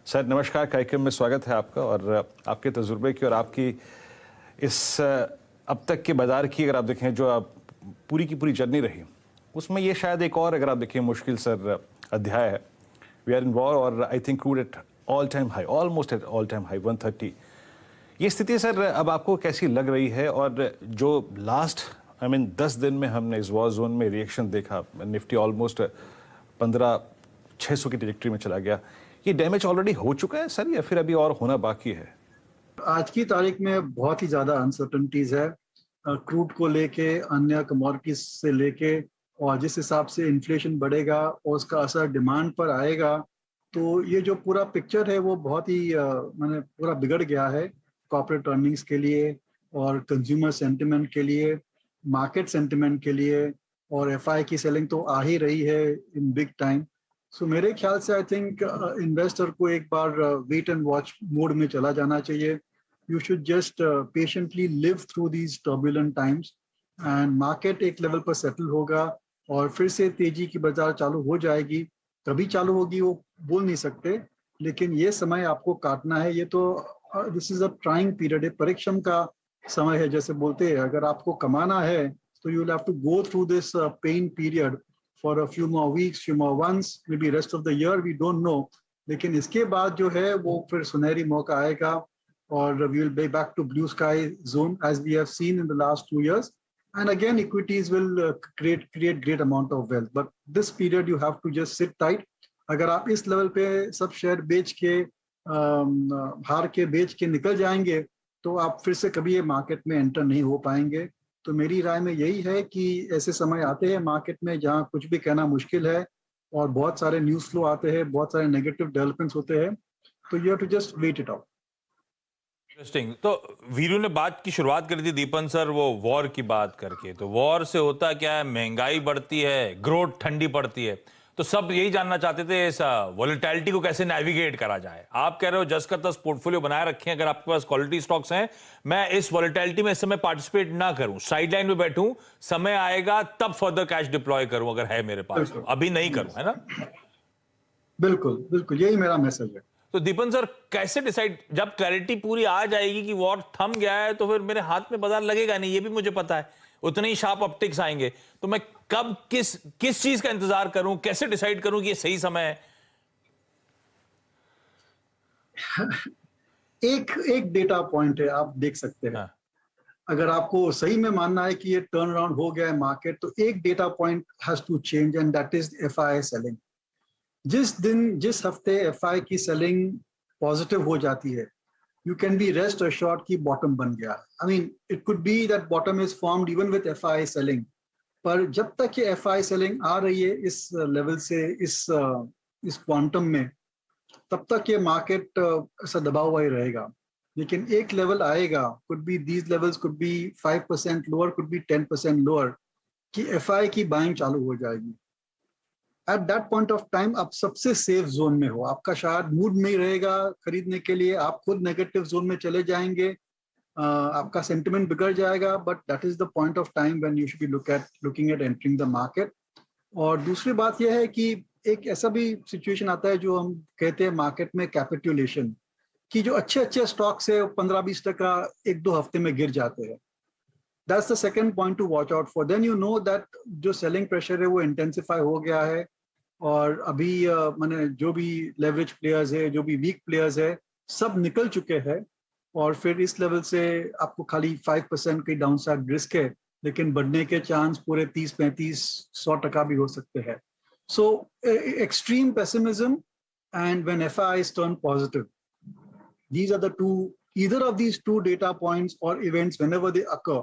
Sir नमस्कार, कार्यक्रम में स्वागत है आपका और आपके तजुर्बे की और आपकी इस अब तक के बाजार की अगर आप देखें जो आप पूरी की पूरी जर्नी रही उसमें ये शायद एक और अगर आप देखें मुश्किल सर अध्याय है। वी आर इन वॉर और I think crude at all time high, almost at all time high 130। ये स्थिति सर अब आपको कैसी लग रही है? और जो लास्ट 10 दिन में हमने इस वॉर जोन में रिएक्शन देखा, निफ्टी ऑलमोस्ट 15,600 की ट्रैजेक्टरी में चला गया, ये डैमेज ऑलरेडी हो चुका है सर या फिर अभी और होना बाकी है? आज की तारीख में बहुत ही ज्यादा अनसर्टनिटीज है क्रूड को लेके, अन्य कमोडिटीज से लेके, और जिस हिसाब से इन्फ्लेशन बढ़ेगा और उसका असर डिमांड पर आएगा, तो ये जो पूरा पिक्चर है वो बहुत ही मैंने पूरा बिगड़ गया है कॉर्पोरेट अर्निंग्स के लिए और कंज्यूमर सेंटिमेंट के लिए, मार्केट सेंटिमेंट के लिए, और एफआई की सेलिंग तो आ ही रही है इन बिग टाइम। सो मेरे ख्याल से आई थिंक इन्वेस्टर को एक बार वेट एंड वॉच मोड में चला जाना चाहिए। You should just patiently live through these turbulent times and market एक लेवल पर सेटल होगा और फिर से तेजी की बाजार चालू हो जाएगी। कभी चालू होगी वो बोल नहीं सकते, लेकिन ये समय आपको काटना है। ये तो this is a trying period है, परिश्रम का समय है जैसे बोलते हैं। अगर आपको कमाना है तो you will have to go through this pain period for a few more weeks, few more months, maybe rest of the year, we don't know. लेकिन इसके बाद जो है वो फिर सुनहरी मौका आएगा और we will be back to blue sky zone as we have seen in the last 2 years. And again, equities will create great amount of wealth. But this period you have to just sit tight. अगर आप इस level पे सब share बेच के हार के बेच के निकल जाएंगे तो आप फिर से कभी ये मार्केट में एंटर नहीं हो पाएंगे। तो मेरी राय में यही है कि ऐसे समय आते हैं मार्केट में जहां कुछ भी कहना मुश्किल है और बहुत सारे न्यूज़ फ्लो आते हैं, बहुत सारे नेगेटिव डेवलपमेंट्स होते हैं, तो you have to just wait it out. Interesting. तो वीरू ने बात की शुरुआत करी थी दीपन सर वो वॉर की बात करके, तो वॉर से होता क्या है, महंगाई बढ़ती है, ग्रोथ ठंडी पड़ती है। तो सब यही जानना चाहते थे इस वॉलेटिलिटी को कैसे नेविगेट करा जाए। आप कह रहे हो जस का तस पोर्टफोलियो बनाए रखें, अगर आपके पास क्वालिटी स्टॉक्स हैं, मैं इस वॉलेटिलिटी में इस समय पार्टिसिपेट ना करूं, साइडलाइन में बैठूं, समय आएगा तब फर्दर कैश डिप्लॉय करूं अगर है मेरे पास, तो अभी नहीं करूं, है ना? बिल्कुल बिल्कुल, यही मेरा मैसेज है। तो दीपन सर कैसे डिसाइड, जब क्लैरिटी पूरी आ जाएगी कि वॉर थम गया है तो फिर मेरे हाथ में बाजार लगेगा नहीं, ये भी मुझे पता है, उतने ही शार्प अपटिक्स आएंगे, तो मैं कब किस चीज का इंतजार करूं, कैसे डिसाइड करूं कि ये सही समय है? एक डेटा पॉइंट है, आप देख सकते हैं। हाँ। अगर आपको सही में मानना है कि ये टर्न अराउंड हो गया है मार्केट, तो एक data point has to change and that is FI selling. जिस हफ्ते एफआई की सेलिंग पॉजिटिव हो जाती है, you can be rest assured कि बॉटम बन गया। I mean, it could be that bottom is formed even with FI selling. पर जब तक ये FI selling आ रही है इस लेवल से, इस क्वांटम में, तब तक ये मार्केट ऐसा दबा हुआ ही रहेगा। लेकिन एक लेवल आएगा, could be these levels could be 5% lower, could be 10% lower, कि FI की बाइंग चालू हो जाएगी। At that point of time आप सबसे सेफ जोन में हो, आपका शायद मूड नहीं रहेगा खरीदने के लिए, आप खुद नेगेटिव जोन में चले जाएंगे, आपका सेंटिमेंट बिगड़ जाएगा, but that is the point of time when you should be looking at entering the market. और दूसरी बात यह है कि एक ऐसा भी सिचुएशन आता है जो हम कहते हैं मार्केट में कैपिटुलेशन, कि जो अच्छे स्टॉक्स है 15-20% 1-2 हफ्ते में गिर जाते हैं। That's the second point to watch out for. Then you know that जो सेलिंग प्रेशर है वो इंटेंसिफाई हो गया है, और अभी मैंने जो भी लेवरेज प्लेयर्स है, जो भी वीक प्लेयर्स है, सब निकल चुके हैं, और फिर इस लेवल से आपको खाली 5% की डाउन साइड रिस्क है, लेकिन बढ़ने के चांस पूरे 30-35-100% भी हो सकते हैं। सो extreme pessimism and when FIIs turn positive, these are the two, either of these two data points or events, whenever they occur,